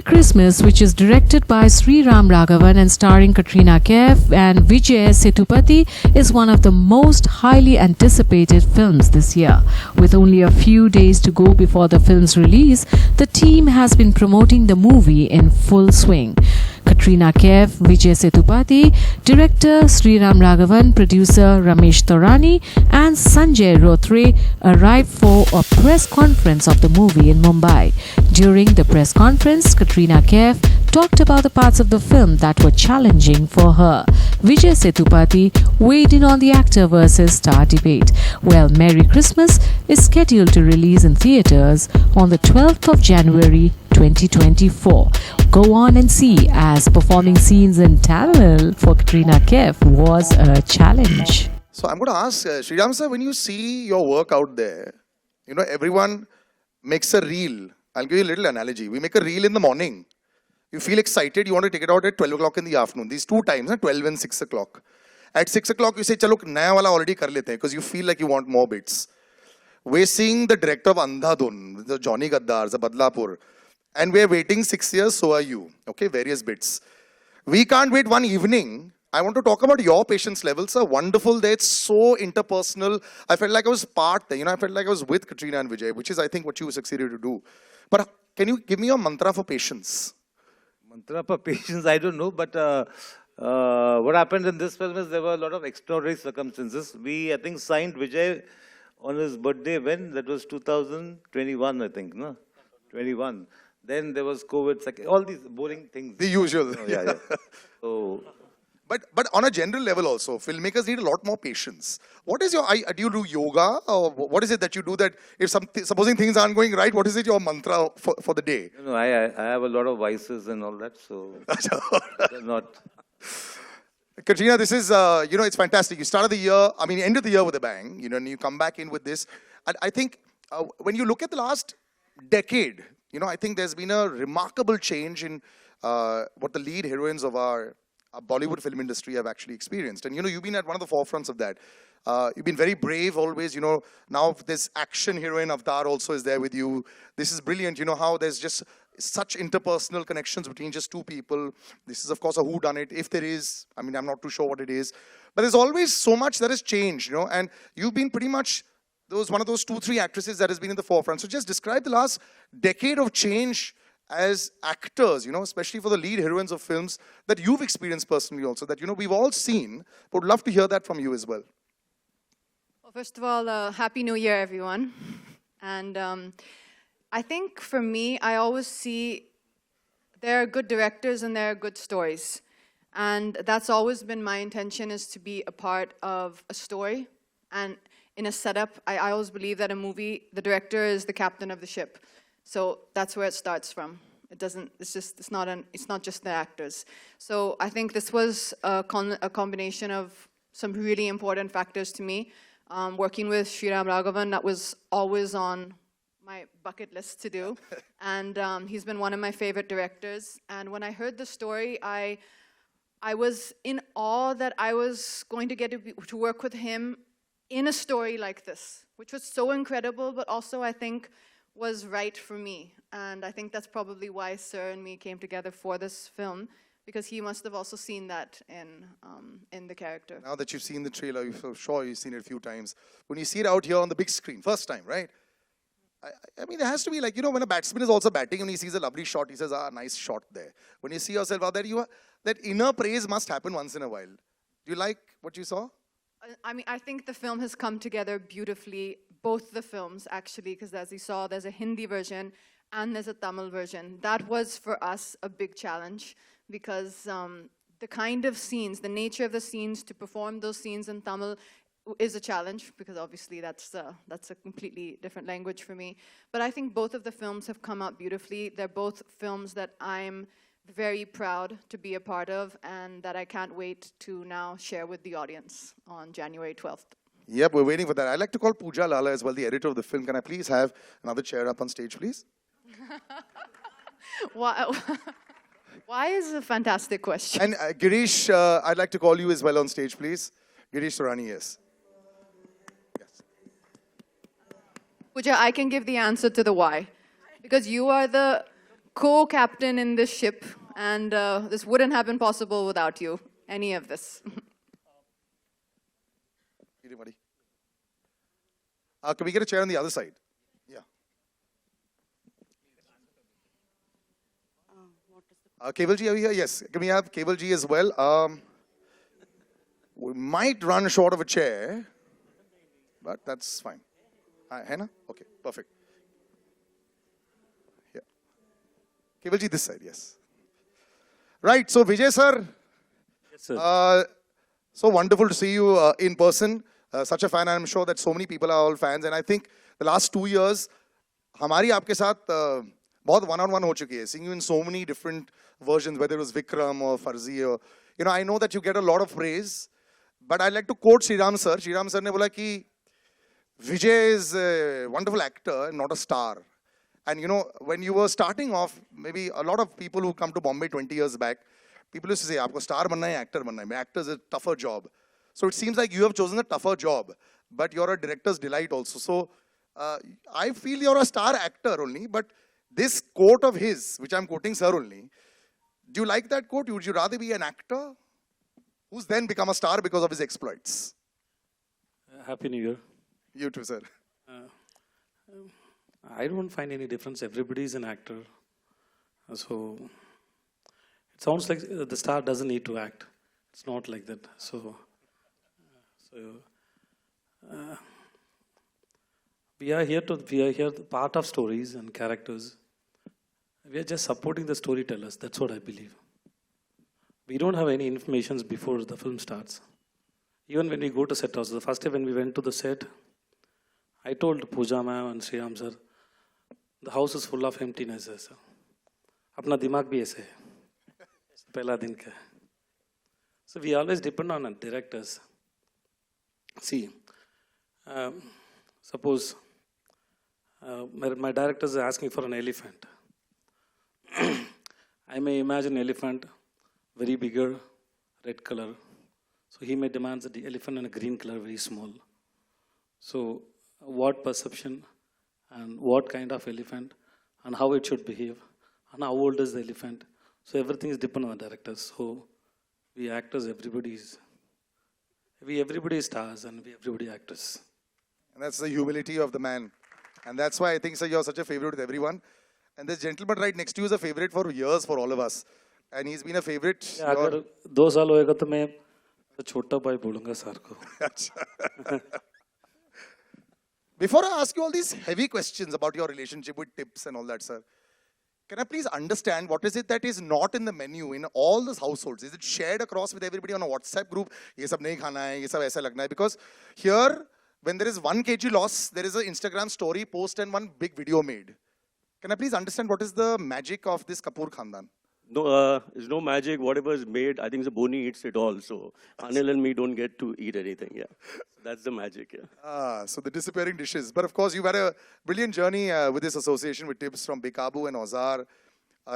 Christmas, which is directed by Sriram Raghavan and starring Katrina Kaif and Vijay Sethupathi, is one of the most highly anticipated films this year. With only a few days to go before the film's release, the team has been promoting the movie in full swing. Katrina Kaif, Vijay Sethupathi, director Sriram Raghavan, producer Ramesh Taurani and Sanjay Rothre arrived for a press conference of the movie in Mumbai. During the press conference, Katrina Kaif talked about the parts of the film that were challenging for her. Vijay Sethupathi weighed in on the actor versus star debate. Well, Merry Christmas is scheduled to release in theatres on the 12th of January 2024. Go on and see, as performing scenes in Tamil for Katrina Kaif was a challenge. So I'm going to ask Sriram sir, when you see your work out there, you know, everyone makes a reel. I'll give you a little analogy. We make a reel in the morning. You feel excited, you want to take it out at 12 o'clock in the afternoon. These two times, 12 and 6 o'clock. At 6 o'clock, you say, chalo, naya wala already kar lete hain, because you feel like you want more bits. We're seeing the director of Andhadhun, the Johnny Gaddar, the Badlapur. And we're waiting 6 years, so are you. Okay, various bits. We can't wait one evening. I want to talk about your patience levels, sir. Wonderful there. It's so interpersonal. I felt like I was part there. You know, I felt like I was with Katrina and Vijay, which is, I think, what you succeeded to do. But can you give me your mantra for patience? Mantra for patience, I don't know. But what happened in this film is there were a lot of extraordinary circumstances. We, I think, signed Vijay on his birthday when? That was 2021, I think, no? 21. Then there was COVID, all these boring things. The usual. Oh, yeah. So, but on a general level also, filmmakers need a lot more patience. What is your, do you do yoga? Or what is it that you do that if supposing things aren't going right, what is it your mantra for the day? I have a lot of vices and all that, so not. Katrina, this is, it's fantastic. You started the year, end of the year with a bang, and you come back in with this. And I think when you look at the last decade, I think there's been a remarkable change in what the lead heroines of our Bollywood film industry have actually experienced. And, you've been at one of the forefronts of that. You've been very brave always, now this action heroine Avatar also is there with you. This is brilliant, how there's just such interpersonal connections between just two people. This is, of course, a whodunit, if there is. I'm not too sure what it is. But there's always so much that has changed, and you've been pretty much one of those 2-3 actresses that has been in the forefront. So just describe the last decade of change as actors, especially for the lead heroines of films that you've experienced personally also, that, we've all seen, but would love to hear that from you as well. Well, first of all, Happy New Year, everyone. And I think for me, I always see there are good directors and there are good stories. And that's always been my intention, is to be a part of a story. And in a setup, I always believe that a movie, the director is the captain of the ship. So that's where it starts from. It's not just the actors. So I think this was a combination of some really important factors to me. Working with Sriram Raghavan, that was always on my bucket list to do. And he's been one of my favorite directors. And when I heard the story, I was in awe that I was going to get to work with him in a story like this, which was so incredible, but also I think was right for me. And I think that's probably why Sir and me came together for this film, because he must have also seen that in the character. Now that you've seen the trailer, I'm sure you've seen it a few times. When you see it out here on the big screen, first time, right? There has to be when a batsman is also batting and he sees a lovely shot, he says, nice shot there. When you see yourself out there, that inner praise must happen once in a while. Do you like what you saw? I think the film has come together beautifully, both the films actually, because as you saw, there's a Hindi version and there's a Tamil version. That was for us a big challenge, because the kind of scenes, the nature of the scenes, to perform those scenes in Tamil is a challenge, because obviously that's a completely different language for me. But I think both of the films have come out beautifully. They're both films that I'm very proud to be a part of, and that I can't wait to now share with the audience on January 12th. Yep, we're waiting for that. I'd like to call Pooja Lala as well, the editor of the film. Can I please have another chair up on stage, please? Why is a fantastic question. And Girish, I'd like to call you as well on stage, please. Girish Surani, yes. Pooja, I can give the answer to the why. Because you are the co-captain in this ship, and this wouldn't have been possible without you, any of this. Anybody? Can we get a chair on the other side? Yeah. Cable G, are we here? Yes. Can we have Cable G as well? We might run short of a chair, but that's fine. Hannah? Okay, perfect. Yeah. Cable G, this side, yes. Right, so Vijay sir. Yes, sir. So wonderful to see you in person. Such a fan, and I'm sure that so many people are all fans. And I think the last 2 years, हमारी आपके साथ बहुत one-on-one हो चुकी है. Seeing you in so many different versions, whether it was Vikram or Farzi, or I know that you get a lot of praise. But I'd like to quote Sriram sir. Sriram sir ने बोला कि Vijay is a wonderful actor, not a star. And when you were starting off, maybe a lot of people who come to Bombay 20 years back, people used to say, आपको star बनना है, actor बनना है. Actor is a tougher job. So it seems like you have chosen a tougher job, but you're a director's delight also. So I feel you're a star actor only, but this quote of his, which I'm quoting sir only, do you like that quote? Would you rather be an actor who's then become a star because of his exploits? Happy New Year. You too, sir. I don't find any difference. Everybody is an actor. So it sounds like the star doesn't need to act. It's not like that. We are here part of stories and characters. We are just supporting the storytellers. That's what I believe. We don't have any information before the film starts. Even when we go to set house, the first day when we went to the set, I told Pooja ma'am and Sriram sir, the house is full of emptiness, sir. Apna dimag bhi aise hai. Pehla din ka. So we always depend on directors. See, suppose my director is asking for an elephant. I may imagine elephant, very bigger, red color. So he may demand the elephant in a green color, very small. So what perception and what kind of elephant and how it should behave and how old is the elephant. So everything is dependent on the directors. So we actors, everybody is stars and everybody actors. And that's the humility of the man. And that's why I think, sir, you're such a favorite with everyone. And this gentleman right next to you is a favorite for years for all of us. And he's been a favorite. अगर 2 साल होएगा तो मैं छोटा भाई बोलूँगा sir को. Before I ask you all these heavy questions about your relationship with tips and all that, sir, can I please understand what is it that is not in the menu in all those households? Is it shared across with everybody on a WhatsApp group? ये सब नहीं खाना है, ये सब ऐसा लगना है. Because here, when there is 1 kg loss, there is an Instagram story post and one big video made. Can I please understand what is the magic of this Kapoor Khandan? No, there's no magic. Whatever is made, I think the Boni eats it all. So Anil and me don't get to eat anything. Yeah, that's the magic. Yeah. So the disappearing dishes. But of course, you've had a brilliant journey with this association with tips from Bekabu and Ozar.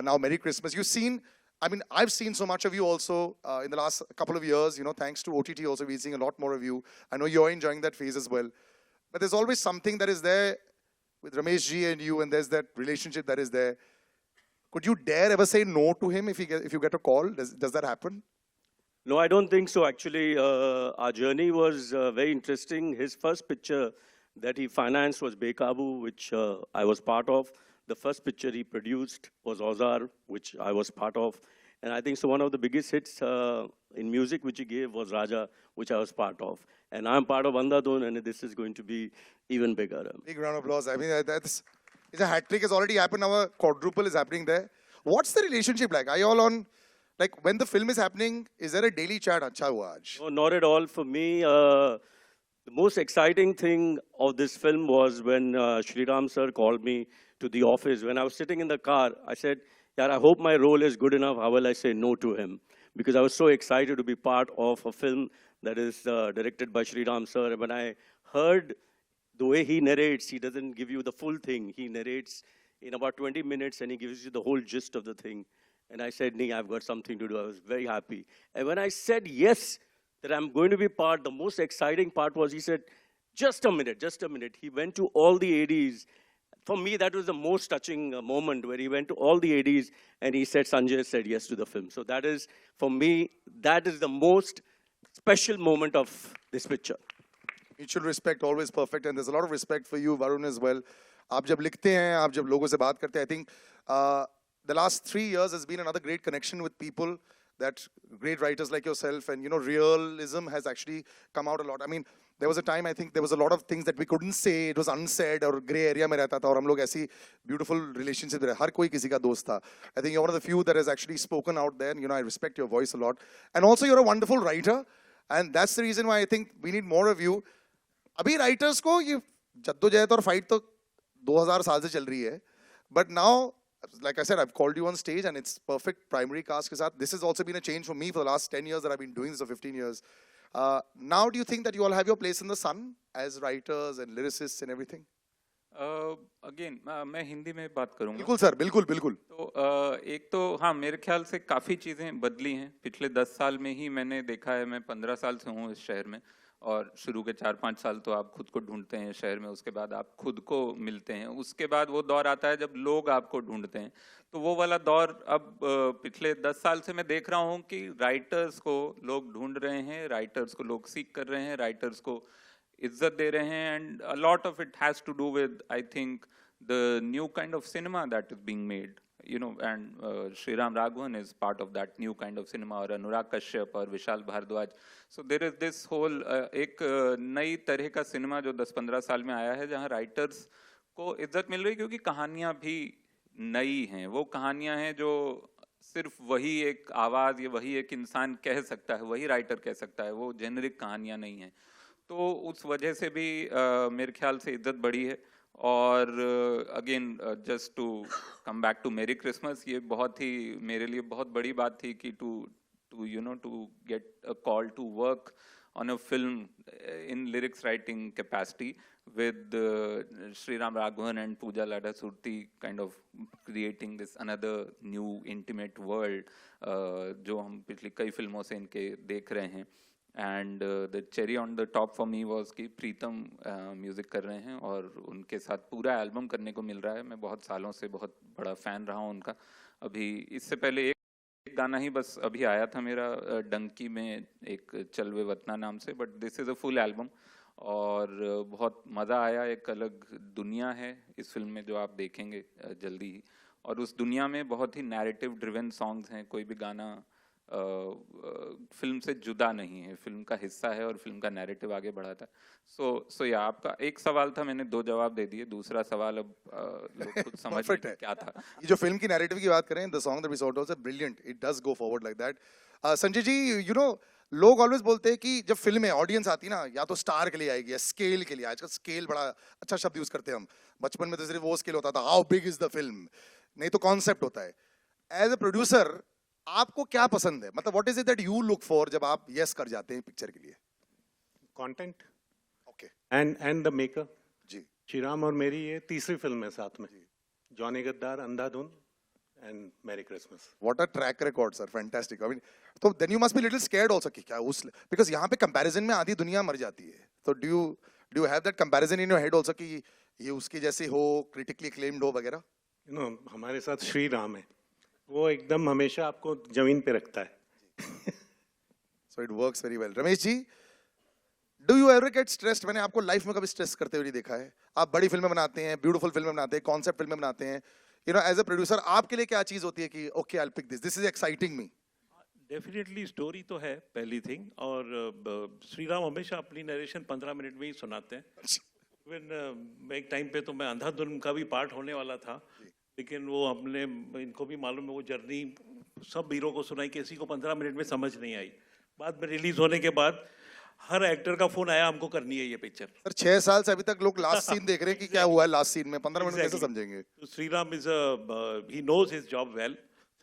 Now, Merry Christmas. You've seen, I mean, I've seen so much of you also in the last couple of years. Thanks to OTT also, we're seeing a lot more of you. I know you're enjoying that phase as well. But there's always something that is there with Ramesh ji and you, and there's that relationship that is there. Could you dare ever say no to him if you get a call? Does that happen? No, I don't think so. Actually, our journey was very interesting. His first picture that he financed was Bekabu, which I was part of. The first picture he produced was Ozar, which I was part of. And I think so one of the biggest hits in music which he gave was Raja, which I was part of. And I'm part of Andhadhun, and this is going to be even bigger. Big round of applause. I mean, it's a hat trick has already happened. Now a quadruple is happening there. What's the relationship like? Are you all on, like when the film is happening, is there a daily chat? Acha hua aaj? No, not at all. For me, the most exciting thing of this film was when Sriram sir called me to the office. When I was sitting in the car, I said, "Yaar, I hope my role is good enough. How will I say no to him?" Because I was so excited to be part of a film that is directed by Sriram sir. And when I heard the way he narrates, he doesn't give you the full thing. He narrates in about 20 minutes and he gives you the whole gist of the thing. And I said, "Nee, I've got something to do." I was very happy. And when I said yes, that I'm going to be part, the most exciting part was he said, just a minute. He went to all the ADs. for me, that was the most touching moment where he went to all the ADs and he said, Sanjay said yes to the film. So that is, for me, that is the most special moment of this picture. Mutual respect, always perfect, and there's a lot of respect for you, Varun, as well. आप जब लिखते हैं, आप जब लोगों से बात करते हैं, I think the last 3 years has been another great connection with people, that great writers like yourself, and you know, realism has actually come out a lot. I mean, there was a time, I think there was a lot of things that we couldn't say, it was unsaid, और gray area में रहता था, और हम लोग ऐसी beautiful relationship में रहे, हर कोई किसी का दोस्त था. I think you're one of the few that has actually spoken out there, and you know, I respect your voice a lot. And also you're a wonderful writer, and that's the reason why I think we need more of you. अभी writers को ये जद्दोजहद और fight तो 2000 साल से चल रही है, but now, like I said, I've called you on stage and it's perfect primary cast के साथ. This has also been a change for me for the last 10 years that I've been doing this, or 15 years. Now do you think that you all have your place in the sun as writers and lyricists and everything? Again मैं हिंदी में बात करूंगा. बिल्कुल sir, बिल्कुल बिल्कुल. तो एक तो हाँ, मेरे ख्याल से काफ़ी चीज़ें बदली हैं पिछले 10 साल में ही. मैंने देखा है, मैं 15 साल से हूँ इस शहर में, और शुरू के 4-5 साल तो आप खुद को ढूंढते हैं शहर में, उसके बाद आप खुद को मिलते हैं, उसके बाद वो दौर आता है जब लोग आपको ढूंढते हैं. तो वो वाला दौर अब पिछले 10 साल से मैं देख रहा हूँ कि राइटर्स को लोग ढूंढ रहे हैं, राइटर्स को लोग सीख कर रहे हैं, राइटर्स को इज्जत दे रहे हैं. And a lot of it has to do with, I think, the new kind of cinema that is being made, you know, and Sriram Raghavan is part of that new kind of cinema, or Anurag Kashyap और Vishal Bhardwaj. So there is this whole एक नई तरह का cinema जो 10-15 साल में आया है, जहाँ राइटर्स को इज्जत मिल रही है, क्योंकि कहानियाँ भी नई हैं. वो कहानियाँ हैं जो सिर्फ वही एक आवाज़ या वही एक इंसान कह सकता है, वही राइटर कह सकता है, वो जेनरिक कहानियाँ नहीं हैं. तो उस वजह से भी मेरे ख्याल से इज्जत बढ़ी है. और again just to come back to Merry Christmas, ये बहुत ही मेरे लिए बहुत बड़ी बात थी कि to you know to get a call to work on a film in lyrics writing capacity with Sriram Raghavan and Pooja Ladha Surti, kind of creating this another new intimate world जो हम पिछली कई फिल्मों से इनके देख रहे हैं. And the cherry on the top for me was कि प्रीतम म्यूज़िक कर रहे हैं और उनके साथ पूरा एल्बम करने को मिल रहा है. मैं बहुत सालों से बहुत बड़ा फ़ैन रहा हूँ उनका. अभी इससे पहले एक गाना ही बस अभी आया था मेरा डंकी में, एक चलवे वतना नाम से, but this is a full album और बहुत मज़ा आया. एक अलग दुनिया है इस फिल्म में जो आप देखेंगे जल्दी ही, और उस दुनिया में बहुत ही नैरेटिव ड्रिवन सॉन्ग्स हैं. कोई भी गाना फिल्म से जुदा नहीं है, फिल्म का हिस्सा है और फिल्म का नैरेटिव आगे बढ़ाता है. सो या आपका एक सवाल था, मैंने 2 जवाब दे दिए. दूसरा सवाल अब लोग खुद समझ लें क्या था. ये जो फिल्म की नैरेटिव की बात करें, the song that we saw was brilliant. It does go forward like that. Sanjay ji, you know, लोग ऑलवेज बोलते हैं कि जब फिल्म में ऑडियंस आती है ना, या तो स्टार के लिए आएगी या स्केल के लिए. आजकल स्केल बड़ा अच्छा शब्द यूज करते हैं हम. बचपन में तो सिर्फ वो स्केल होता था, how big is the film, नहीं तो कॉन्सेप्ट होता है. एज अ प्रोड्यूसर आपको क्या पसंद है, मतलब what is it that you look for जब आप यस कर जाते हैं पिक्चर के लिए? Content, okay, and the maker. जी, श्रीराम और मेरी ये तीसरी फिल्म है साथ में. Johnny Gaddaar, Andhadhun and Merry Christmas. What a track record sir, fantastic. I mean, तो then you must be little scared also कि क्या उस, बिकॉज़ यहाँ पे कंपैरिजन में आधी दुनिया मर जाती है. तो do you have that comparison in your head also कि ये उसके जैसे हो, क्रिटिकली अक्लेम्ड हो वगैरह? यू नो, हमारे साथ श्रीराम है, वो एकदम हमेशा आपको जमीन पे रखता है. So it works very well. Ramesh ji, do you ever get stressed? मैंने आपको लाइफ में कभी स्ट्रेस करते हुए नहीं देखा है. आप बड़ी फिल्में बनाते हैं, ब्यूटीफुल फिल्में बनाते हैं, कॉन्सेप्ट फिल्में बनाते हैं. You know, as a producer आपके लिए क्या चीज होती है कि okay, I will pick this is exciting me? Definitely story तो है पहली थिंग, और श्रीराम हमेशा अपनी नरेशन 15 मिनट में ही सुनाते हैं. इवन एक टाइम पे तो मैं अंधाधुन का भी पार्ट होने वाला था, लेकिन वो हमने, इनको भी मालूम है वो जर्नी सब हीरो को सुनाई, किसी को 15 मिनट में समझ नहीं आई. बाद में रिलीज होने के बाद हर एक्टर का फोन आया, हमको करनी है ये पिक्चर. सर 6 साल से अभी तक लोग लास्ट सीन देख रहे हैं कि क्या हुआ है लास्ट सीन में, 15 मिनट में कैसे समझेंगे? तो Sriram is he knows his job well.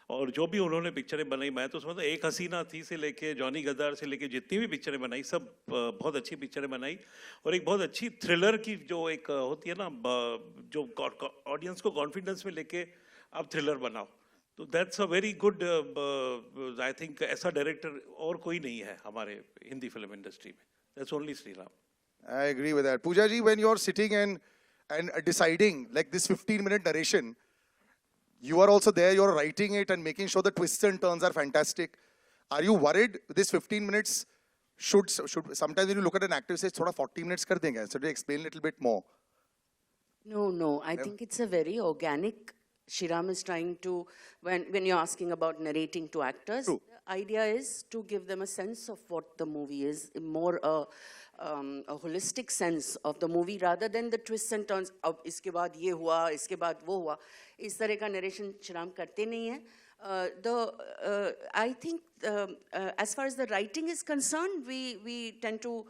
और जो भी उन्होंने पिक्चरें बनाई, मैं तो समझता एक हसीना थी से लेके जॉनी गद्दार से लेके जितनी भी पिक्चरें बनाई, सब बहुत अच्छी पिक्चरें बनाई. और एक बहुत अच्छी थ्रिलर की जो एक होती है ना, जो ऑडियंस को कॉन्फिडेंस में लेके आप थ्रिलर बनाओ, तो that's a very good, I think ऐसा डायरेक्टर और कोई नहीं है हमारे हिंदी फिल्म इंडस्ट्री में. That's only Shriram. I agree with that. Pooja ji, when you're sitting and and deciding like this 15-minute narration. You are also there, you're writing it and making sure the twists and turns are fantastic. Are you worried this 15 minutes should sometimes when you look at an actor, you say, thoda 40 minutes kar denge, so to explain a little bit more? No, I think it's a very organic. Shriram is trying to, when you're asking about narrating to actors, True. the idea is to give them a sense of what the movie is, more a holistic sense of the movie rather than the twists and turns. Ab iske baad ye hua, iske baad wo hua. Is tarah ka narration Shriram karte nahi hai. I think as far as the writing is concerned, we tend to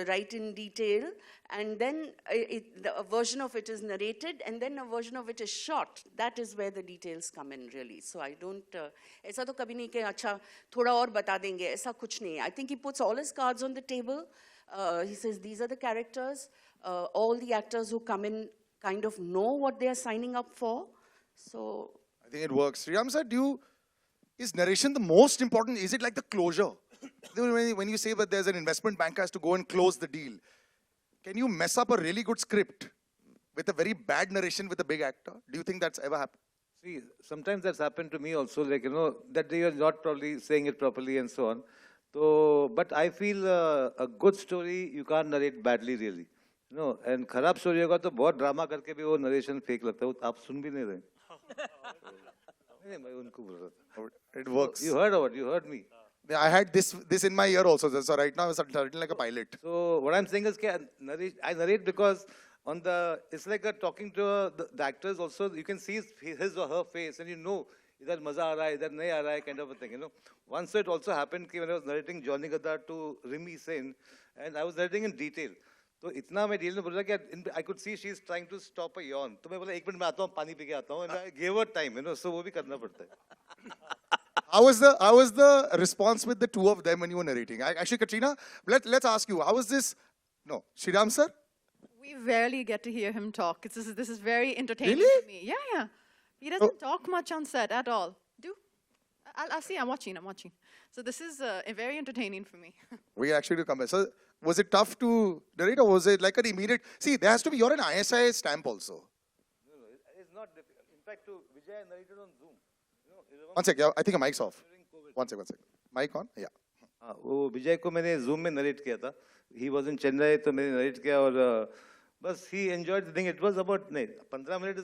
write in detail, and then a version of it is narrated, and then a version of it is shot. That is where the details come in, really. So I don't, ऐसा तो कभी नहीं कि अच्छा थोड़ा और बता देंगे, ऐसा कुछ नहीं. I think he puts all his cards on the table. He says these are the characters. All the actors who come in kind of know what they are signing up for. So I think it works. Sriram sir, is narration the most important? Is it like the closure? When you say that there's an investment banker has to go and close the deal, can you mess up a really good script with a very bad narration with a big actor? Do you think that's ever happened? See, sometimes that's happened to me also, like, that they are not probably saying it properly and so on. So, but I feel a good story, you can't narrate badly really. And खराब story होगा तो बहुत drama करके भी वो narration fake लगता है, वो आप सुन भी नहीं रहे. It works. You heard me. I had this in my ear also, so right now it's starting like a pilot. So what I'm saying is I narrate because it's like talking to the actors also. You can see his or her face and either maza aa raha hai, either nahi aa raha hai, kind of a thing, Once it also happened when I was narrating Johnny Gaddar to Rimi Sen, and I was narrating in detail. So itna मैं detail में बोला कि I could see she's trying to stop a yawn. तो मैं बोला 1 minute में आता हूँ, पानी पी के आता हूँ, and I gave her time, so वो भी करना पड़ता है. How was the response with the two of them when you were narrating? Actually, Katrina, let's ask you, how was this? No, Sriram sir? We rarely get to hear him talk. This is very entertaining Really? to me. Yeah. He doesn't talk much on set at all. I'll see, I'm watching. So this is very entertaining for me. We actually do come back. So was it tough to narrate or was it like an immediate, see, there has to be, you're an ISI stamp also. No, it's not difficult. In fact, Vijay narrated on Zoom. One sec, yeah, I think a mic's off. One sec. Mic on? Yeah. वो विजय को मैंने Zoom में narrate किया था. He was in Chennai, तो मैंने narrate किया और बस he enjoyed the thing. It was about 15 minutes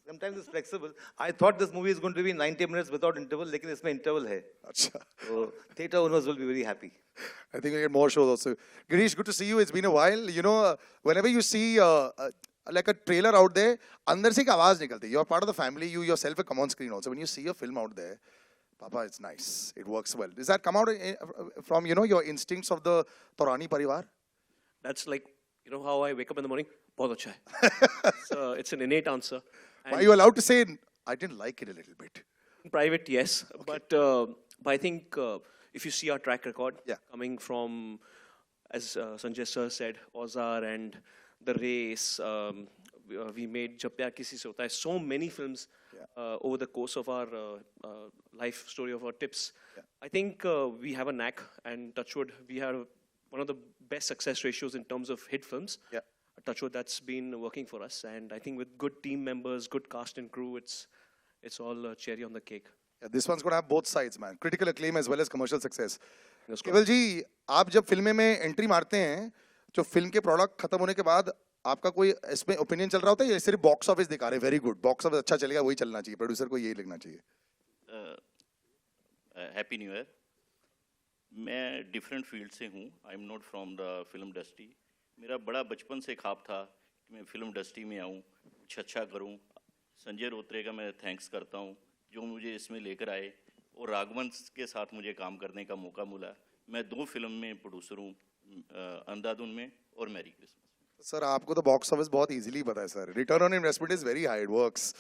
sometimes it's flexible. I thought this movie is going to be 90 minutes without interval, लेकिन इसमें interval है. Achha. So theatre owners will be very happy. I think we get more shows also. Girish, good to see you. It's been a while. Whenever you see like a trailer out there, अंदर से एक आवाज निकलती है. You're part of the family. You yourself come on screen also. When you see a film out there, Papa, it's nice. It works well. Does that come out from your instincts of the Torani Parivar? That's like how I wake up in the morning. बहुत अच्छा है. It's an innate answer. And why are you allowed to say I didn't like it a little bit? In private, yes, okay. But I think if you see our track record, coming from, as Sanjay sir said, Ozar and The Race, we made Jab Pyar Kisi Se Hota Hai, so many films over the course of our life story of our tips. I think we have a knack, and touchwood, we have one of the best success ratios in terms of hit films. Touchwood, that's been working for us, and I think with good team members, good cast and crew, it's all cherry on the cake. Yeah, this one's going to have both sides, man. Critical acclaim as well as commercial success. केवल जी, आप जब फिल्में में entry मारते हैं, जो film के product खत्म होने के बाद आपका कोई इसमें ओपिनियन चल रहा होता है या सिर्फ बॉक्स ऑफिस दिखा रहे हैं वेरी गुड, बॉक्स ऑफिस अच्छा चलेगा वही चलना चाहिए, प्रोड्यूसर को यही लिखना चाहिए? Happy new year. मैं डिफरेंट फील्ड से हूँ. I am not from the film industry. मेरा बड़ा बचपन से ख्वाब था कि मैं फिल्म इंडस्ट्री में आऊँ, कुछ अच्छा करूँ. संजय रोत्रे का मैं थैंक्स करता हूँ जो मुझे इसमें लेकर आए, और राघवन के साथ मुझे काम करने का मौका मिला. मैं 2 फिल्म में प्रोड्यूसर हूँ, अंधाधुन में और मैरी क्रिसमस. सर आपको तो बॉक्स ऑफिस बहुत इजीली पता है sir. Return on investment is very high. It works.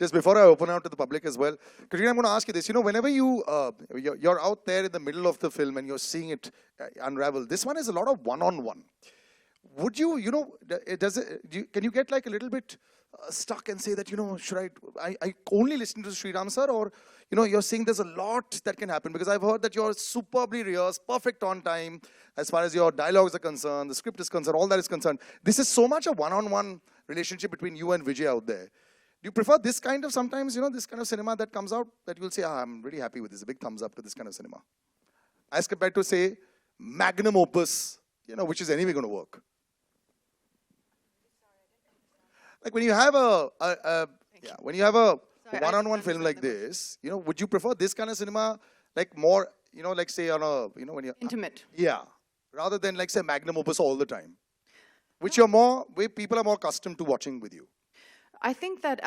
Just before I open out to the public as well, Katrina, I'm going to ask you this. Whenever you're out there in the middle of the film and you're seeing it unravel, this one is a lot of one-on-one. Would you, can you get like a little bit stuck and say that, should I only listen to Sriram sir, or, you're seeing there's a lot that can happen, because I've heard that you're superbly rehearsed, perfect on time, as far as your dialogues are concerned, the script is concerned, all that is concerned. This is so much a one-on-one relationship between you and Vijay out there. Do you prefer this kind of sometimes, this kind of cinema that comes out that you'll say, I'm really happy with this, a big thumbs up to this kind of cinema? As compared to, say, magnum opus, which is anyway going to work. Like when you have a one-on-one film like this, would you prefer this kind of cinema, like more, like say on a, when you're intimate. Yeah, rather than like say magnum opus all the time, which where people are more accustomed to watching with you. I think that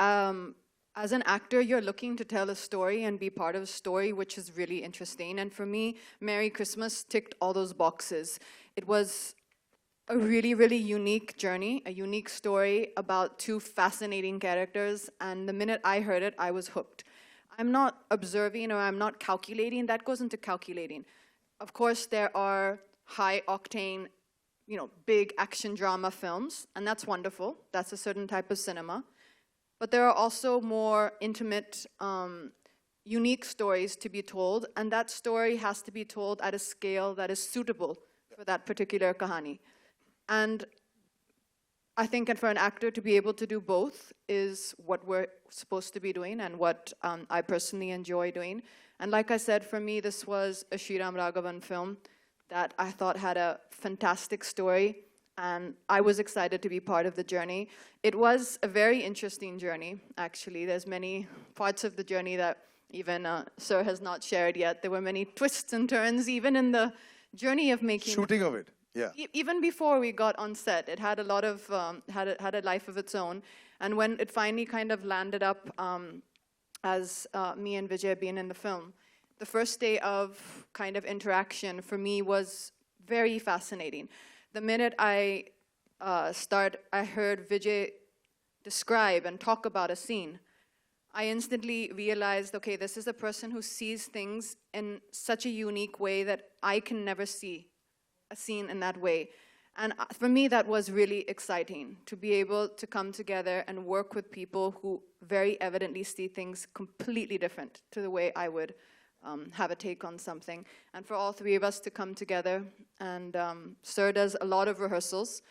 as an actor, you're looking to tell a story and be part of a story which is really interesting. And for me, Merry Christmas ticked all those boxes. It was a really, really unique journey, a unique story about two fascinating characters. And the minute I heard it, I was hooked. I'm not observing or I'm not calculating. That goes into calculating. Of course, there are high-octane, big action drama films, and that's wonderful. That's a certain type of cinema. But there are also more intimate, unique stories to be told, and that story has to be told at a scale that is suitable for that particular kahani. And I think for an actor to be able to do both is what we're supposed to be doing and what I personally enjoy doing. And like I said, for me, this was a Sriram Raghavan film that I thought had a fantastic story, and I was excited to be part of the journey. It was a very interesting journey, actually. There's many parts of the journey that even Sir has not shared yet. There were many twists and turns, even in the journey of making... Shooting of it, yeah. Even before we got on set, it had a lot of, had a life of its own. And when it finally kind of landed up as me and Vijay being in the film, the first day of kind of interaction for me was very fascinating. The minute I heard Vijay describe and talk about a scene, I instantly realized, okay, this is a person who sees things in such a unique way that I can never see a scene in that way. And for me, that was really exciting, to be able to come together and work with people who very evidently see things completely different to the way I would have a take on something. And for all three of us to come together, and Sir does a lot of rehearsals,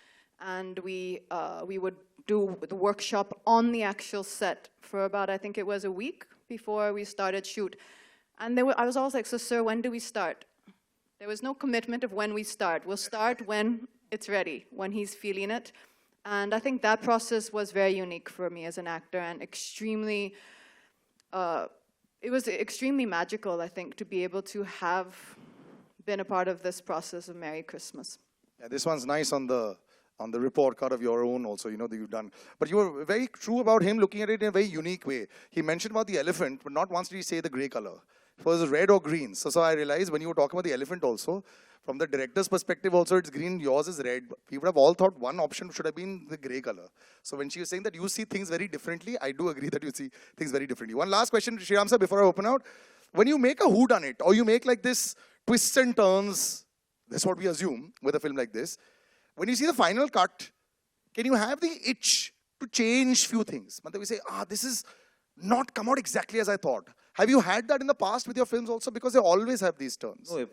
and we would do the workshop on the actual set for about, I think it was a week before we started shoot. And I was always like, so Sir, when do we start? There was no commitment of when we start. We'll start when it's ready, when he's feeling it. And I think that process was very unique for me as an actor, and extremely, it was extremely magical, I think, to be able to have been a part of this process of Merry Christmas. Yeah, this one's nice on the report card of your own also, that you've done. But you were very true about him looking at it in a very unique way. He mentioned about the elephant, but not once did he say the gray color. It was red or green. So I realized when you were talking about the elephant also, from the director's perspective also, it's green, yours is red. We would have all thought one option should have been the gray color. So when she was saying that you see things very differently, I do agree that you see things very differently. One last question, Sriram sir, before I open out. When you make a whodunit, or you make like this twists and turns, that's what we assume with a film like this, when you see the final cut, can you have the itch to change few things? We say, this is not come out exactly as I thought. Have you had that in the past with your films also? Because they always have these turns. No,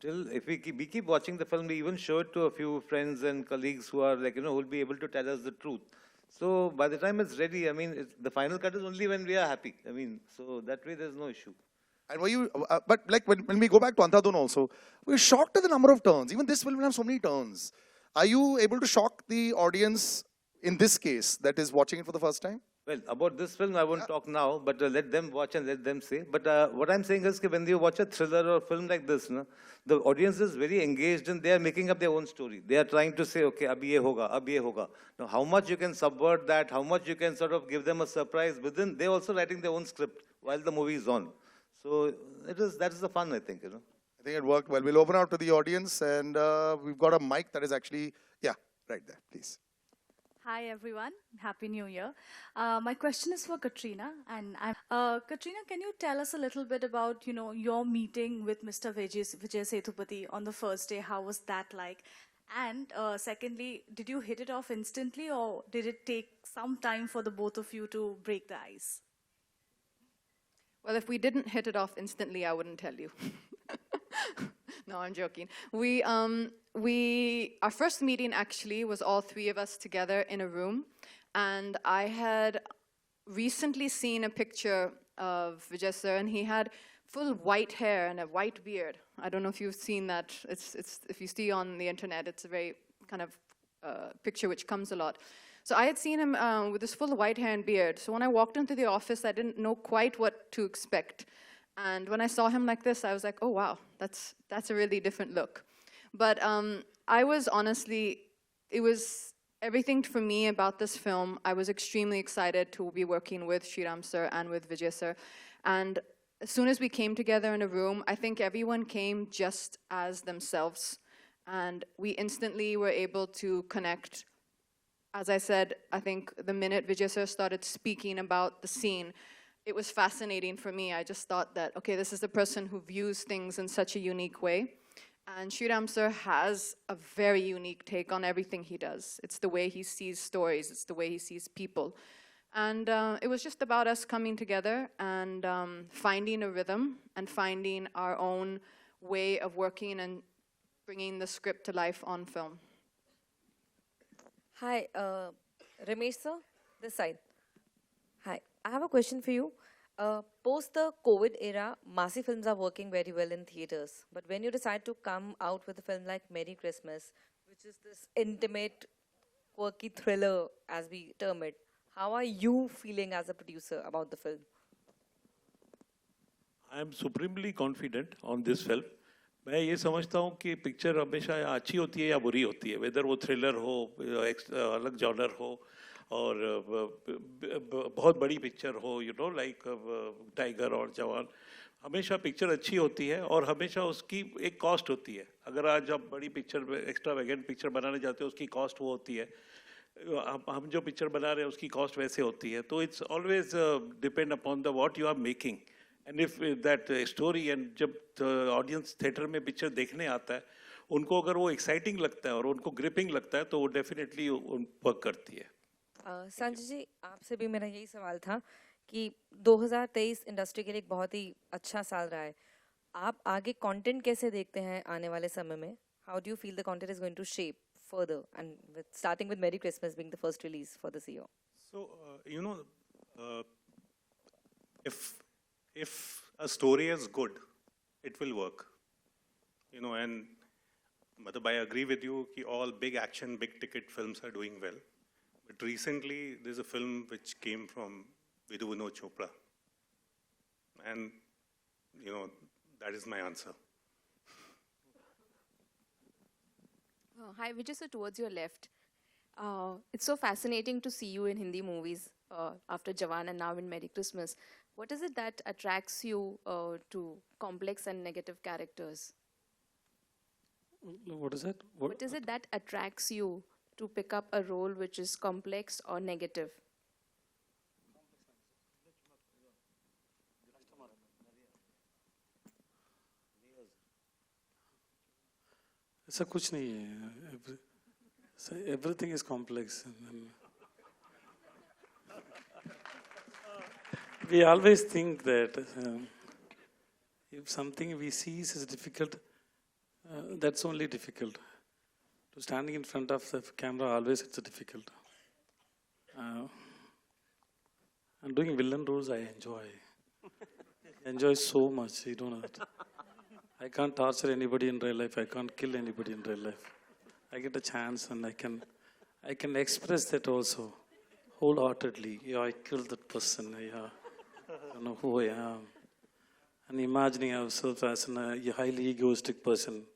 if we keep watching the film, we even show it to a few friends and colleagues who are like, who will be able to tell us the truth. So by the time it's ready, the final cut is only when we are happy. So that way there's no issue. And were you, but like when we go back to Andhadhun also, we're shocked at the number of turns. Even this film will have so many turns. Are you able to shock the audience in this case that is watching it for the first time? Well, about this film, I won't talk now, but let them watch and let them say. But what I'm saying is that when you watch a thriller or film like this, the audience is very engaged and they are making up their own story. They are trying to say, okay, ab ye hoga, ab ye hoga. Now, how much you can subvert that, how much you can sort of give them a surprise within, they're also writing their own script while the movie is on. So that is the fun, I think, I think it worked well. We'll open out to the audience, and we've got a mic that is actually, right there, please. Hi everyone, Happy New Year. My question is for Katrina. And Katrina, can you tell us a little bit about your meeting with Mr. Vijay Sethupathi on the first day? How was that like? And secondly, did you hit it off instantly, or did it take some time for the both of you to break the ice? Well, if we didn't hit it off instantly, I wouldn't tell you. No, I'm joking. Our first meeting actually was all three of us together in a room, and I had recently seen a picture of Vijay sir, and he had full white hair and a white beard. I don't know if you've seen that. It's if you see on the internet, it's a very kind of picture which comes a lot. So I had seen him with this full white hair and beard. So when I walked into the office, I didn't know quite what to expect. And when I saw him like this, I was like, oh wow, that's a really different look. But I was honestly, it was everything for me about this film. I was extremely excited to be working with Sriram sir and with Vijay sir. And as soon as we came together in a room, I think everyone came just as themselves. And we instantly were able to connect. As I said, I think the minute Vijay sir started speaking about the scene, it was fascinating for me. I just thought that, okay, this is the person who views things in such a unique way. And Sriram sir has a very unique take on everything he does. It's the way he sees stories. It's the way he sees people. And it was just about us coming together and finding a rhythm and finding our own way of working and bringing the script to life on film. Hi, Ramesh sir, this side. Hi, I have a question for you. Post the COVID era, massive films are working very well in theaters. But when you decide to come out with a film like Merry Christmas, which is this intimate, quirky thriller, as we term it, how are you feeling as a producer about the film? I am supremely confident on this film. मैं ये समझता हूँ कि picture हमेशा अच्छी होती है या बुरी होती है, वेदर वो थ्रिलर हो, अलग जॉनर हो, और बहुत बड़ी पिक्चर हो, यू नो लाइक टाइगर और जवान, हमेशा पिक्चर अच्छी होती है और हमेशा उसकी एक कॉस्ट होती है. अगर आज आप बड़ी पिक्चर एक्स्ट्रा वैगेंट पिक्चर बनाने जाते हो, उसकी कॉस्ट वो होती है. हम जो पिक्चर बना रहे हैं उसकी कॉस्ट वैसे होती है. तो it's always depend upon the what you are making. And if that story, and जब ऑडियंस थिएटर में पिक्चर देखने आता है, उनको अगर वो एक्साइटिंग लगता है और उनको ग्रिपिंग लगता है तो वो डेफिनेटली वर्क करती है. संजय जी, आपसे भी मेरा यही सवाल था कि 2023 इंडस्ट्री के लिए एक बहुत ही अच्छा साल रहा है. आप आगे कंटेंट कैसे देखते हैं आने वाले समय में? How do you feel the content is going to shape further, and starting with Merry Christmas being the first release for this year? So, you know, if a story is good, it will work. You know, and I agree with you that all big action, big ticket films are doing well. But recently, there's a film which came from Vidhu Vinod Chopra. And, you know, that is my answer. Hi, Vijay sir, towards your left. It's so fascinating to see you in Hindi movies after Jawan and now in Merry Christmas. What is it that attracts you to complex and negative characters? What is it? What is it that attracts you to pick up a role which is complex or negative? ऐसा कुछ नहीं है. Everything is complex. We always think that if something we see is difficult, that's only difficult. To standing in front of the camera, always it's difficult. And doing villain roles, I enjoy. Enjoy so much. You don't know that. I can't torture anybody in real life. I can't kill anybody in real life. I get a chance and I can express that also wholeheartedly. Yeah, I killed that person. Yeah, I don't know who I am. And imagining yourself as a highly egoistic person.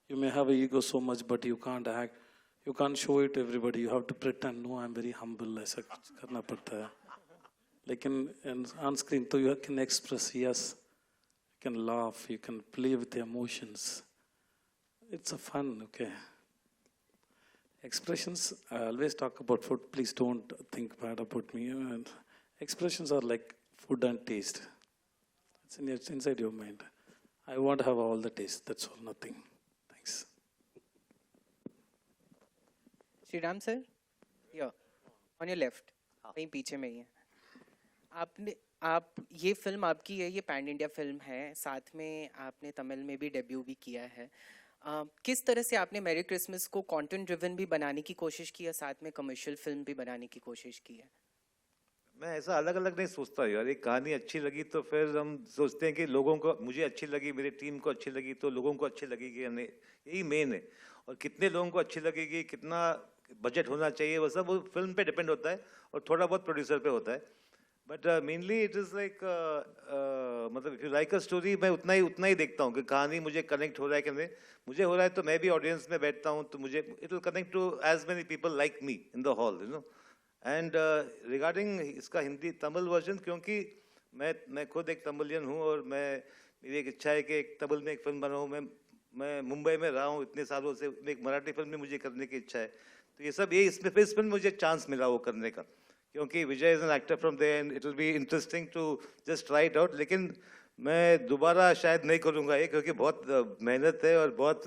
You may have an ego so much, but you can't act. You can't show it to everybody. You have to pretend, no, I'm very humble. ऐसा करना पड़ता है. लेकिन on screen, तो you can express, yes. You can laugh, you can play with the emotions. It's a fun, okay. Expressions, I always talk about food. Please don't think bad about me. And expressions are like food and taste. It's inside your mind. I want to have all the taste, that's all, nothing. Thanks. Shriram sir, here, on your left, वहीं पीछे में ही है. आपने आप ये film आपकी है, ये पैन इंडिया फिल्म है, साथ में आपने तमिल में भी डेब्यू भी किया है. किस तरह से आपने मैरी क्रिसमस को कंटेंट ड्रिवन भी बनाने की कोशिश की है, साथ में कमर्शियल फिल्म भी बनाने की कोशिश की है? मैं ऐसा अलग अलग नहीं सोचता यार. एक कहानी अच्छी लगी तो फिर हम सोचते हैं कि लोगों को, मुझे अच्छी लगी, मेरी टीम को अच्छी लगी तो लोगों को अच्छी लगेगी या नहीं, यही मेन है. और कितने लोगों को अच्छी लगेगी, कितना बजट होना चाहिए, वो सब वो फिल्म पे डिपेंड होता है और थोड़ा बहुत प्रोड्यूसर पे होता है. But mainly it is like, मतलब if you like a story, मैं उतना ही देखता हूँ कि कहानी मुझे कनेक्ट हो रहा है कि नहीं. मुझे हो रहा है तो मैं भी ऑडियंस में बैठता हूँ तो मुझे it will connect to as many people like me in the hall, you know. And regarding इसका हिंदी तमिल वर्जन, क्योंकि मैं खुद एक तमिलियन हूँ और मेरी एक इच्छा है कि एक तमिल में एक फिल्म बनाऊँ. मैं मुंबई में रहा हूँ इतने सालों से, एक मराठी फिल्म में मुझे करने की इच्छा है. तो ये सब इस फिल्म मुझे चांस मिला वो करने का, क्योंकि Vijay is an actor from there and it will be interesting to just try it out. लेकिन मैं दोबारा शायद नहीं करूँगा ये, क्योंकि बहुत मेहनत है और बहुत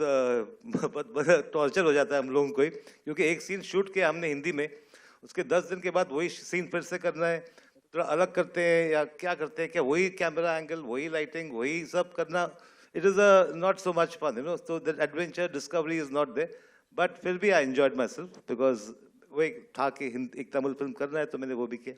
टॉर्चर हो जाता है हम लोगों को ही. क्योंकि एक सीन शूट किया हमने हिंदी में, उसके 10 दिन के बाद वही सीन फिर से करना है. थोड़ा अलग करते हैं या क्या करते हैं, क्या वही कैमरा एंगल, वही लाइटिंग, वही सब करना. It is not so much fun, you know. So that adventure discovery is not there. But फिर भी I enjoyed myself, because वो एक था कि एक तमिल फिल्म करना है तो मैंने वो भी किया.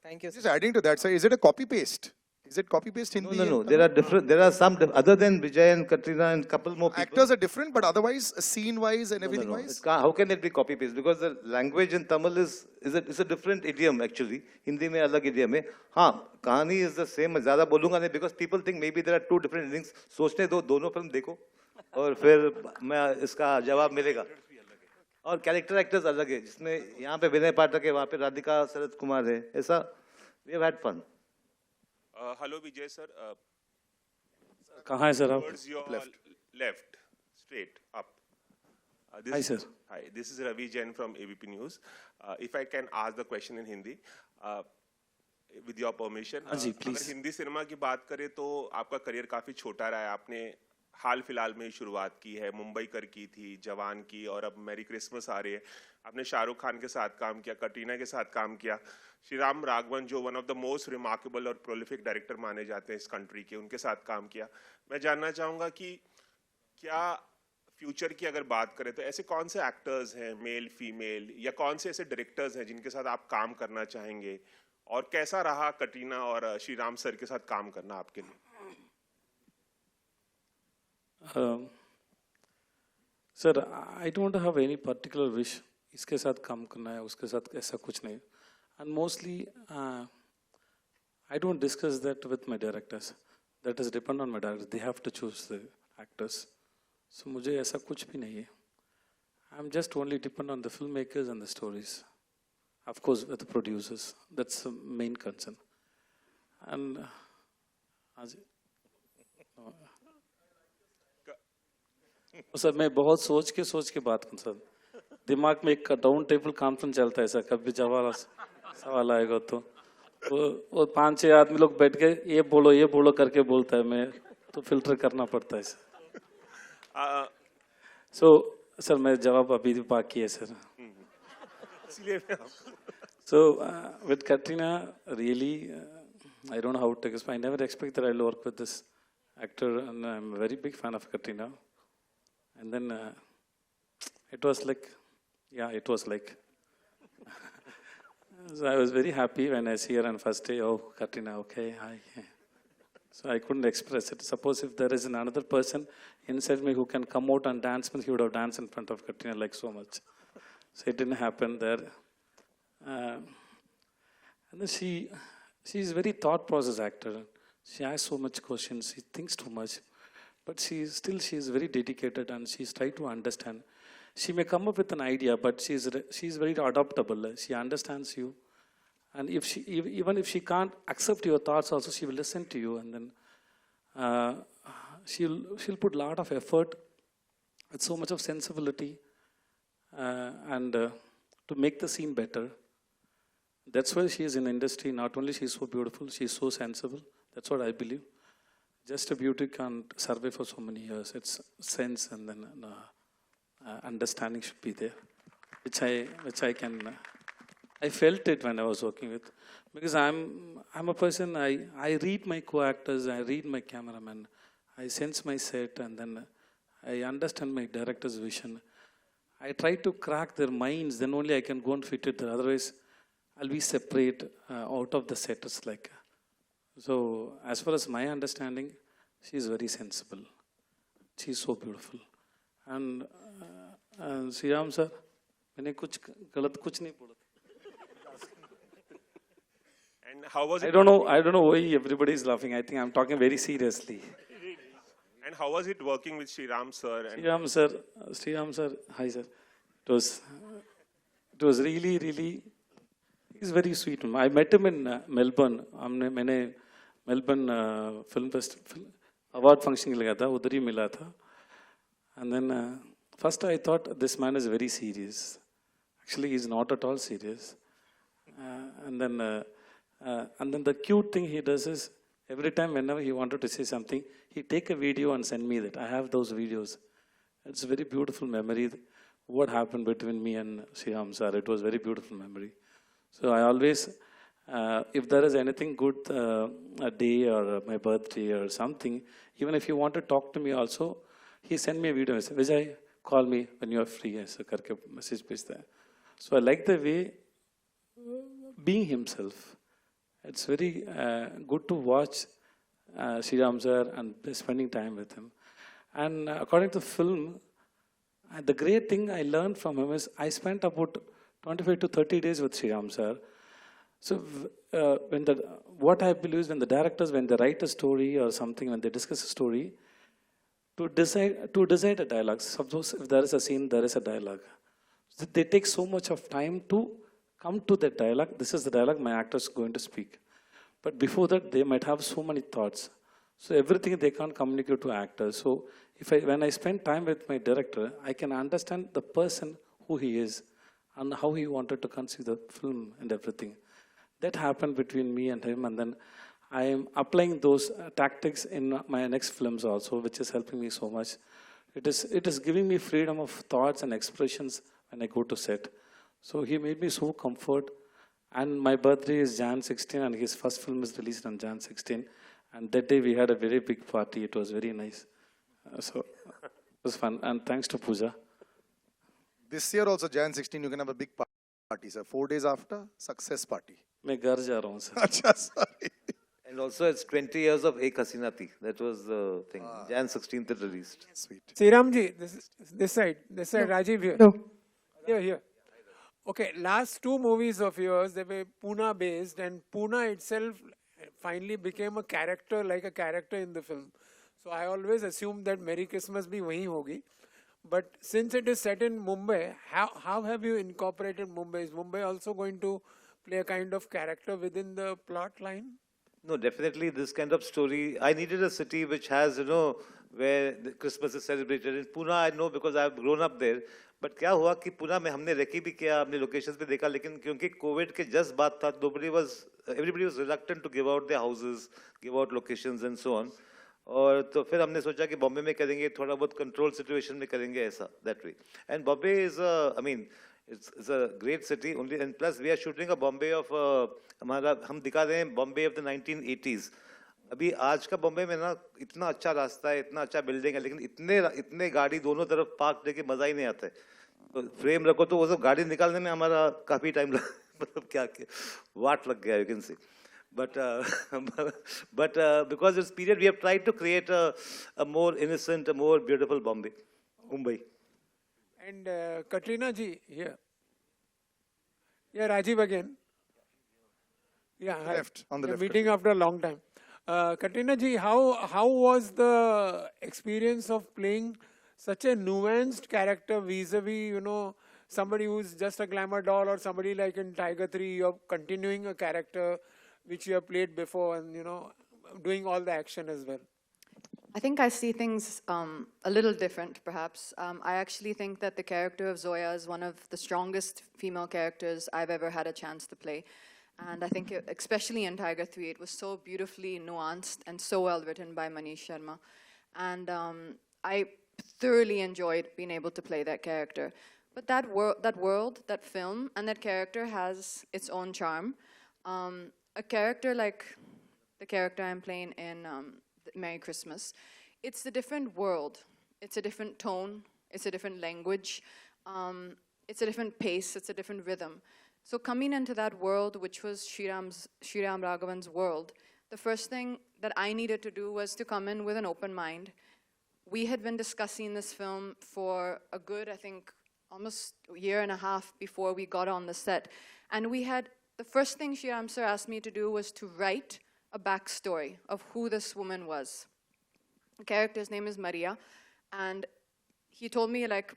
Thank you. Just adding to that, sir, is it a copy paste? Is it copy paste Hindi? No. There are different. There are some other than Vijay and Katrina and couple more people. Actors are different, but otherwise, scene wise and everything wise. How can it be copy paste? Because the language in Tamil is a different idiom actually. Hindi में अलग idiom है. हाँ, कहानी is the same. मैं ज़्यादा बोलूँगा नहीं, because people think maybe there are two different endings. सोचने दो, दोनों फिल्म देखो और फिर मैं इसका जवाब मिलेगा. और कैरेक्टर एक्टर्स अलग है, जिसमें यहाँ पे विनय पाठक है, वहाँ पे राधिका शरद कुमार है. ऐसा we have had fun. Hello Vijay sir. कहाँ है सर आप? Towards your left, straight up. Hi sir. Hi, this is Ravi Jain from ABP News. If I can ask the question in Hindi, with your permission. हाँ जी, please. अगर Hindi cinema की बात करें तो आपका करियर काफी छोटा रहा है. आपने हाल फिलहाल में शुरुआत की है, मुंबई कर की थी, जवान की, और अब मैरी क्रिसमस आ रही है. आपने शाहरुख खान के साथ काम किया, कटरीना के साथ काम किया, श्रीराम राघवन जो one of the most remarkable और प्रोलिफिक डायरेक्टर माने जाते हैं इस कंट्री के, उनके साथ काम किया. मैं जानना चाहूँगा कि क्या फ्यूचर की अगर बात करें तो ऐसे कौन से एक्टर्स हैं, मेल फीमेल, या कौन से ऐसे डायरेक्टर्स हैं जिनके साथ आप काम करना चाहेंगे, और कैसा रहा कटरीना और श्रीराम सर के साथ काम करना आपके लिए? Sir, I don't have any particular wish इसके साथ काम करना है, उसके साथ ऐसा कुछ नहीं. And mostly I don't discuss that with my directors. That is depend on my director. They have to choose the actors. So मुझे ऐसा कुछ भी नहीं है. I am just only depend on the film makers and the stories. Of course with the producers. That's the main concern. And sir, मैं बहुत सोच के बात करूँ सर. दिमाग में एक डाउन टेबल कॉन्फ्रेंस चलता है सर. कभी जवाब सवाल आएगा तो वो 5-6 आदमी लोग बैठ के ये बोलो करके बोलता है. मैं तो फिल्टर करना पड़ता है सर. सो सर, मैं जवाब अभी भी बाकी है sir. So with Katrina really I don't know how to explain. I never expected I'll work with this actor, and I'm a very big fan of Katrina. And then it was like, it was like. So I was very happy when I see her on first day. Oh, Katrina, okay, hi. So I couldn't express it. Suppose if there is another person inside me who can come out and dance, he would have danced in front of Katrina like so much. So it didn't happen there. And then she's a very thought process actor. She asks so much questions. She thinks too much. But she's very dedicated, and she's trying to understand. She may come up with an idea, but she's very adaptable. She understands you. And even if she can't accept your thoughts also, she will listen to you, and then she'll put a lot of effort with so much of sensibility and to make the scene better. That's why she is in the industry. Not only she is so beautiful, she is so sensible. That's what I believe. Just a beauty can't survive for so many years. It's sense and then understanding should be there, which I can I felt it when I was working with, because I'm a person, I read my co-actors, I read my cameraman, I sense my set, and then I understand my director's vision. I try to crack their minds, then only I can go and fit it there. Otherwise, I'll be separate out of the set. It's like, so as far as my understanding, she's very sensible. She's so beautiful. And Sriram sir, मैंने कुछ गलत कुछ नहीं बोला. And how was it? I don't know why everybody is laughing. I think I'm talking very seriously. And how was it working with Sriram sir? And Sriram sir, hi sir. It was really, he's very sweet. I met him in Melbourne. मैंने Melbourne Film Festival award function लगा था, उधर ही मिला था. And then first I thought this man is very serious. Actually, he's not at all serious. And then the cute thing he does is, every time whenever he wanted to say something, he take a video and send me that. I have those videos. It's a very beautiful memory. What happened between me and Sriram sir, it was very beautiful memory. So I always, if there is anything good, a day or my birthday or something, even if you want to talk to me also, he send me a video and say, Vijay, call me when you are free. ऐसा करके message भेजता है. So I like the way being himself. It's very good to watch Sriram sir and spending time with him. And according to the film, the great thing I learned from him is I spent about 25 to 30 days with Sriram sir. So what I believe is when the directors, when they write a story or something, when they discuss a story, to decide a dialogue. Suppose if there is a scene, there is a dialogue. So they take so much of time to come to that dialogue. This is the dialogue my actor is going to speak. But before that, they might have so many thoughts. So everything they can't communicate to actors. So when I spend time with my director, I can understand the person, who he is, and how he wanted to conceive the film and everything. That happened between me and him, and then I am applying those tactics in my next films also, which is helping me so much. It is giving me freedom of thoughts and expressions when I go to set. So he made me so comfort. And my birthday is Jan 16, and his first film is released on Jan 16. And that day we had a very big party. It was very nice. So it was fun. And thanks to Pooja. This year also, Jan 16, you can have a big party, sir. 4 days after, success party. मैं घर जा रहा हूँ sir. Achha, sorry. And also it's 20 years of Ek Hasina Thi. That was the thing. Jan 16th it released. Sweet. Sriramji, this side, No. Rajiv here. No. Here. Okay, last two movies of yours, they were Pune based, and Pune itself finally became a character in the film. So I always assumed that Merry Christmas bhi wahi hogi. But since it is set in Mumbai, how have you incorporated Mumbai? Is Mumbai also going to play a kind of character within the plot line? No, definitely this kind of story. I needed a city which has, where the Christmas is celebrated. In Pune, I know because I've grown up there. But क्या हुआ कि पुणे में हमने recce भी किया, अपने locations पे देखा, लेकिन क्योंकि कोविड के जस्ट बात था, everybody was reluctant to give out their houses, give out locations and so on. और तो फिर हमने सोचा कि बॉम्बे में करेंगे, थोड़ा बहुत कंट्रोल सिचुएशन में करेंगे ऐसा, that way. And Bombay is, it's a great city only, and plus we are shooting a Bombay of हम दिखा रहे हैं Bombay of the 1980s. अभी आज का बॉम्बे में ना इतना अच्छा रास्ता है, इतना अच्छा बिल्डिंग है, लेकिन इतने गाड़ी दोनों तरफ पार्क देके मजा ही नहीं आता है. तो फ्रेम रखो तो वो सब गाड़ी निकालने में हमारा काफी टाइम मतलब क्या वाट लग गया, you can say. But because it's period, we have tried to create a more innocent, a more beautiful Mumbai. And Katrina ji here. Yeah, Rajiv again. Yeah, Left, on the left. Meeting after a long time. Katrina ji, how was the experience of playing such a nuanced character vis-a-vis, somebody who's just a glamour doll, or somebody like in Tiger 3, you're continuing a character which you have played before and, doing all the action as well? I think I see things a little different, perhaps. I actually think that the character of Zoya is one of the strongest female characters I've ever had a chance to play. And I think, especially in Tiger 3, it was so beautifully nuanced and so well written by Manish Sharma. And I thoroughly enjoyed being able to play that character. But that world, that film, and that character has its own charm. A character like the character I'm playing in Merry Christmas, it's a different world. It's a different tone. It's a different language. It's a different pace. It's a different rhythm. So coming into that world, which was Sriram Raghavan's world, the first thing that I needed to do was to come in with an open mind. We had been discussing this film for a good, I think, almost a year and a half before we got on the set. And the first thing Sriram sir asked me to do was to write a backstory of who this woman was. The character's name is Maria, and he told me, like,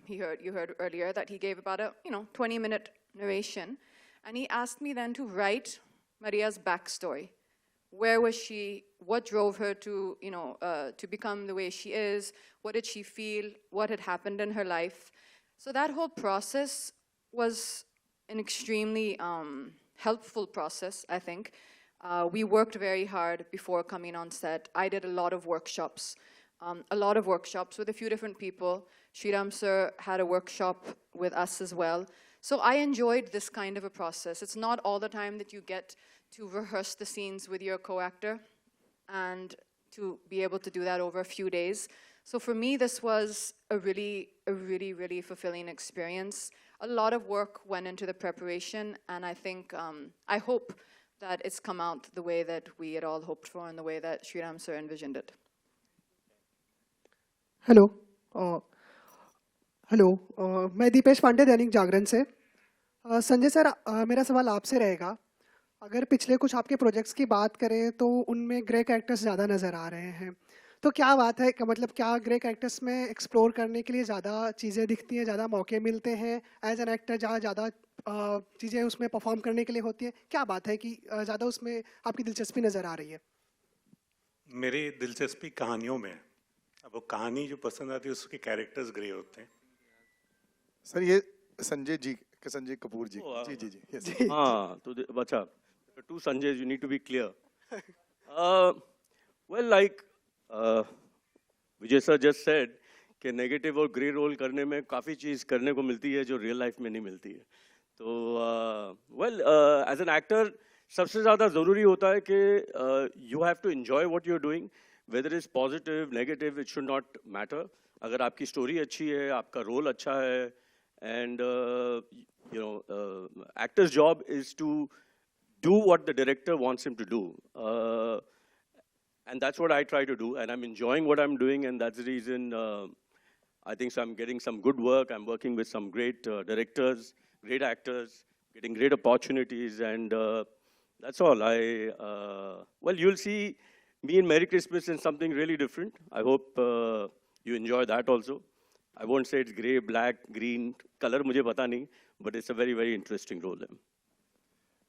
you heard earlier, that he gave about a 20-minute narration, and he asked me then to write Maria's backstory. Where was she? What drove her to to become the way she is? What did she feel? What had happened in her life? So that whole process was an extremely helpful process, I think. We worked very hard before coming on set. I did a lot of workshops with a few different people. Sriram sir had a workshop with us as well. So I enjoyed this kind of a process. It's not all the time that you get to rehearse the scenes with your co-actor and to be able to do that over a few days. So for me, this was a really fulfilling experience. A lot of work went into the preparation, and I think, I hope that it's come out the way that we had all hoped for and the way that Sriram sir envisioned it. Hello मैं दीपेश पांडे दैनिक जागरण से। Sanjay sir, मेरा सवाल आपसे रहेगा, अगर पिछले कुछ आपके प्रोजेक्ट्स की बात करें तो उनमें ग्रे कैरेक्टर्स ज़्यादा नज़र आ रहे हैं, तो क्या बात है, मतलब क्या ग्रे कैरेक्टर्स में एक्सप्लोर करने के लिए ज़्यादा चीज़ें दिखती हैं, ज़्यादा मौके मिलते हैं एज एन एक्टर, जहाँ ज़्यादा चीज़ें उसमें परफॉर्म करने के लिए होती हैं, क्या बात है कि ज़्यादा उसमें आपकी दिलचस्पी नज़र आ रही है? मेरी दिलचस्पी कहानियों में है। अब वो कहानी जो पसंद आती है उसके कैरेक्टर्स ग्रे होते हैं। सर ये संजय कपूर जी जी हाँ, तो अच्छा, two Sanjays, you need to be clear. Well, like Vijay sir just said, कि नेगेटिव और ग्रे रोल करने में काफ़ी चीज़ करने को मिलती है जो रियल लाइफ में नहीं मिलती है। तो वेल, एज एन एक्टर सबसे ज़्यादा ज़रूरी होता है कि you have to enjoy what you are doing, whether is positive negative, it should not matter. अगर आपकी स्टोरी अच्छी है, आपका रोल अच्छा है, and actor's job is to do what the director wants him to do, and that's what I try to do, and I'm enjoying what I'm doing, and that's the reason I think so I'm getting some good work. I'm working with some great directors, great actors, getting great opportunities, and that's all. Well, you'll see me in Merry Christmas in something really different. I hope you enjoy that also. I won't say it's grey, black, green, color mujhe pata nahi, but it's a very interesting role.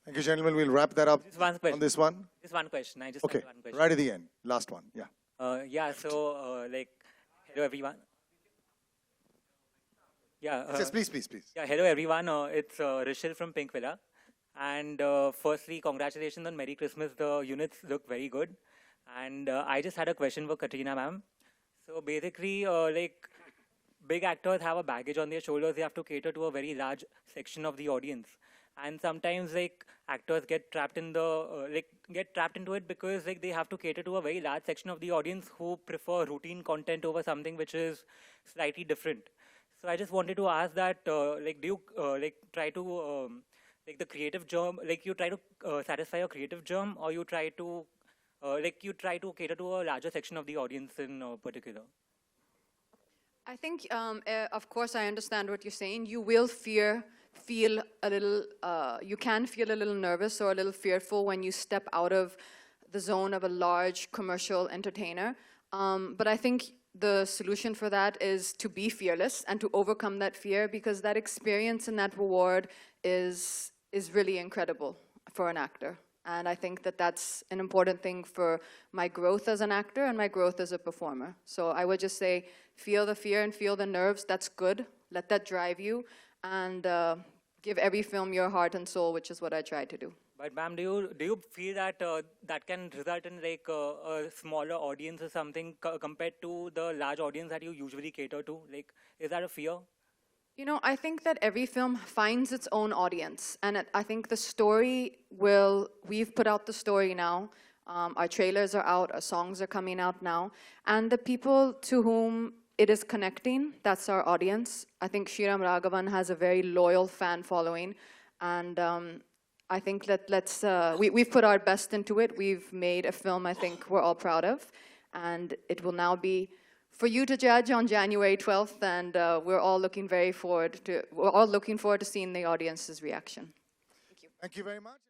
Thank you, gentlemen. We'll wrap that up on this one. Just one question. I just okay, have one question. Right at the end. Last one. Yeah. Yeah, so, like, hello, everyone. Yeah. Yes, please. Yeah, hello, everyone. It's Rishil from Pink Villa. And firstly, congratulations on Merry Christmas. The units look very good. And I just had a question for Katrina, ma'am. So basically, like, big actors have a baggage on their shoulders. They have to cater to a very large section of the audience. And sometimes, like, actors get trapped in the, get trapped into it because, like, they have to cater to a very large section of the audience who prefer routine content over something which is slightly different. So I just wanted to ask that, like, do you, like, try to, like, the creative germ, like, you try to satisfy your creative germ, or you try to, like, you try to cater to a larger section of the audience in particular? I think, of course, I understand what you're saying. You will feel a little, you can feel a little nervous or a little fearful when you step out of the zone of a large commercial entertainer. But I think the solution for that is to be fearless and to overcome that fear, because that experience and that reward is really incredible for an actor. And I think that that's an important thing for my growth as an actor and my growth as a performer. So I would just say, feel the fear and feel the nerves. That's good. Let that drive you. And give every film your heart and soul, which is what I try to do. But ma'am, do you feel that that can result in, like, a smaller audience or something compared to the large audience that you usually cater to? Like, is that a fear? You know, I think that every film finds its own audience, and I think the story will, we've put out the story now, our trailers are out, our songs are coming out now, and the people to whom it is connecting, that's our audience. I think Sriram Raghavan has a very loyal fan following, and I think that we've put our best into it. We've made a film I think we're all proud of, and it will now be for you to judge on January 12th, and we're all looking forward to seeing the audience's reaction. Thank you very much.